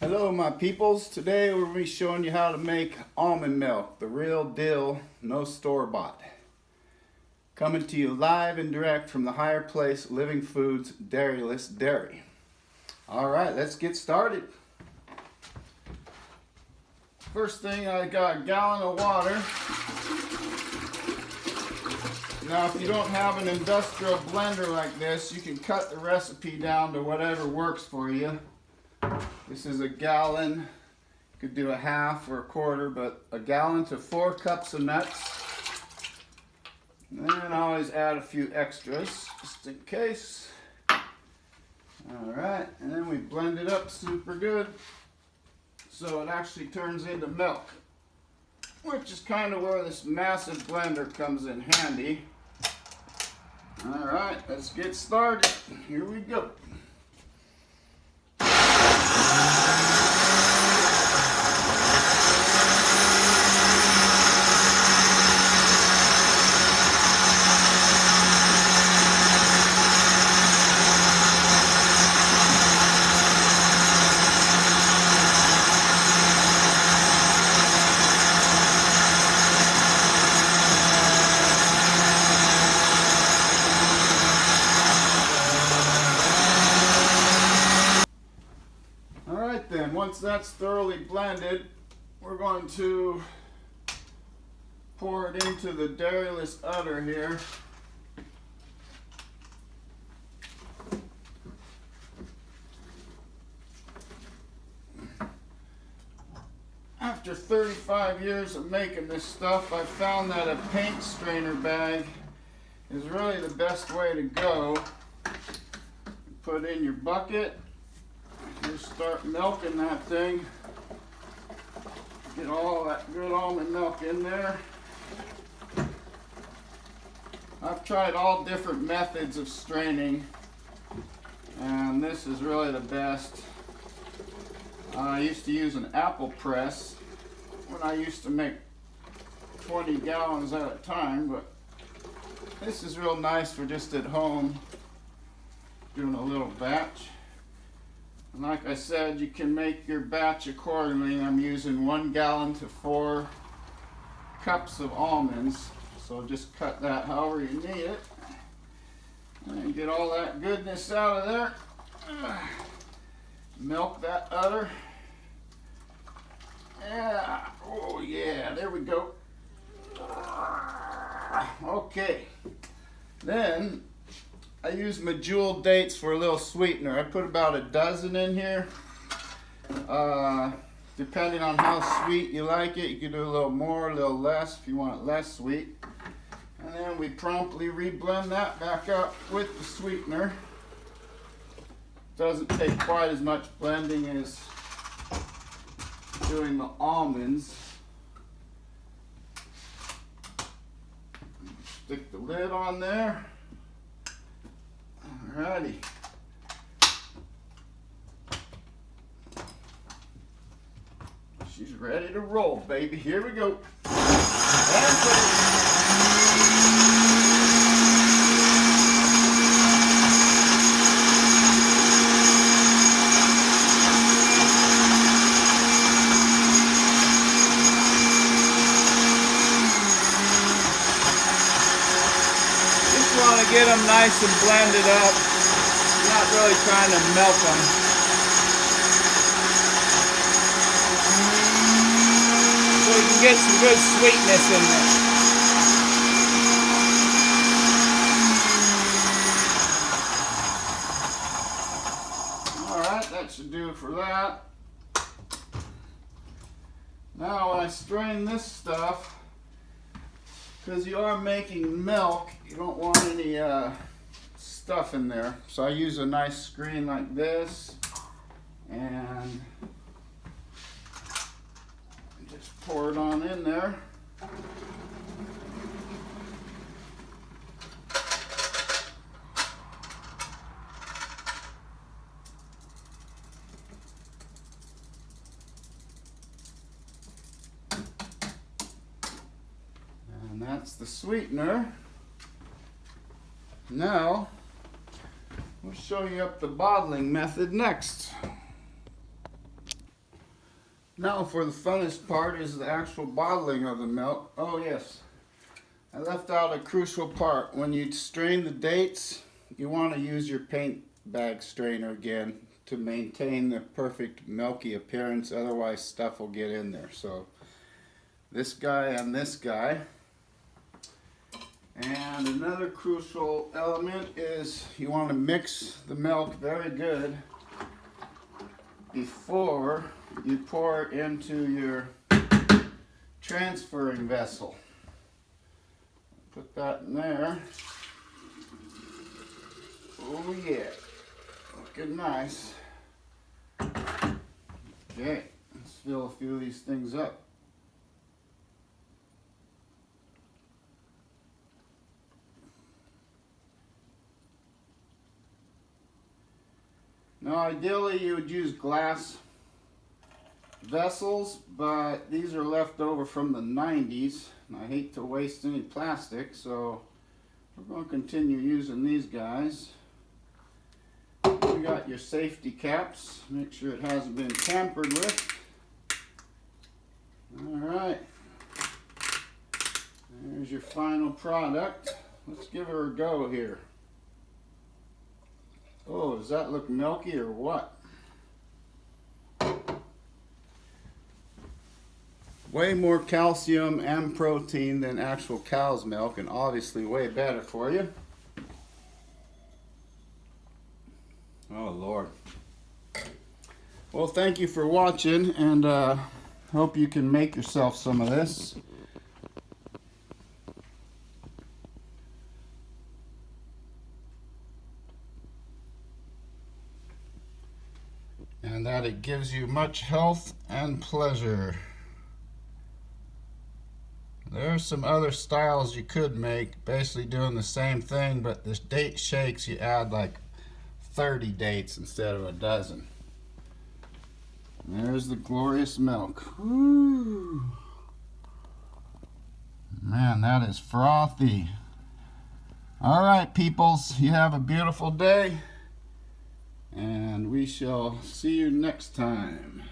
Hello my peoples, today we're going to be showing you how to make almond milk, the real deal, no store-bought. Coming to you live and direct from the Higher Place Living Foods Dairyless Dairy. Alright, let's get started. First thing, I got a gallon of water. Now if you don't have an industrial blender like this, you can cut the recipe down to whatever works for you. This is a gallon. You could do a half or a quarter, but a gallon to 4 cups of nuts. And then I always add a few extras, just in case. Alright, and then we blend it up super good, so it actually turns into milk. Which is kind of where this massive blender comes in handy. Alright, let's get started. Here we go. Then once that's thoroughly blended, we're going to pour it into the dairyless udder here. After 35 years of making this stuff, I found that a paint strainer bag is really the best way to go. Put in your bucket. Just start milking that thing. Get all that good almond milk in there. I've tried all different methods of straining, and this is really the best. I used to use an apple press when I used to make 20 gallons at a time, but this is real nice for just at home doing a little batch. And like I said, you can make your batch accordingly. I'm using 1 gallon to 4 cups of almonds. So just cut that however you need it. And get all that goodness out of there. Milk that udder. Yeah, oh yeah, there we go. Okay, then I use my jeweled dates for a little sweetener. I put about a dozen in here. Depending on how sweet you like it, you can do a little more, a little less if you want it less sweet. And then we promptly reblend that back up with the sweetener. Doesn't take quite as much blending as doing the almonds. Stick the lid on there. Alrighty. She's ready to roll, baby. Here we go. Get them nice and blended up. Not really trying to melt them. So you can get some good sweetness in there. Alright, that should do it for that. Now when I strain this stuff, because you are making milk, you don't want any stuff in there. So I use a nice screen like this and just pour it on in there. That's the sweetener. Now, we'll show you up the bottling method next. Now for the funnest part is the actual bottling of the milk. Oh yes, I left out a crucial part. When you strain the dates, you want to use your paint bag strainer again to maintain the perfect milky appearance, otherwise stuff will get in there. So this guy and this guy. And another crucial element is you want to mix the milk very good before you pour it into your transferring vessel. Put that in there. Oh yeah, looking nice. Okay, let's fill a few of these things up. Now ideally you would use glass vessels, but these are left over from the 90s, and I hate to waste any plastic, so we're going to continue using these guys. You got your safety caps, make sure it hasn't been tampered with. Alright, there's your final product. Let's give her a go here. Oh, does that look milky or what? Way more calcium and protein than actual cow's milk, and obviously way better for you. Oh Lord. Well, thank you for watching, and hope you can make yourself some of this. And that it gives you much health and pleasure. There are some other styles you could make, basically doing the same thing, but the date shakes you add like 30 dates instead of a dozen. There's the glorious milk. Woo. Man, that is frothy. All right, peoples, you have a beautiful day, and we shall see you next time.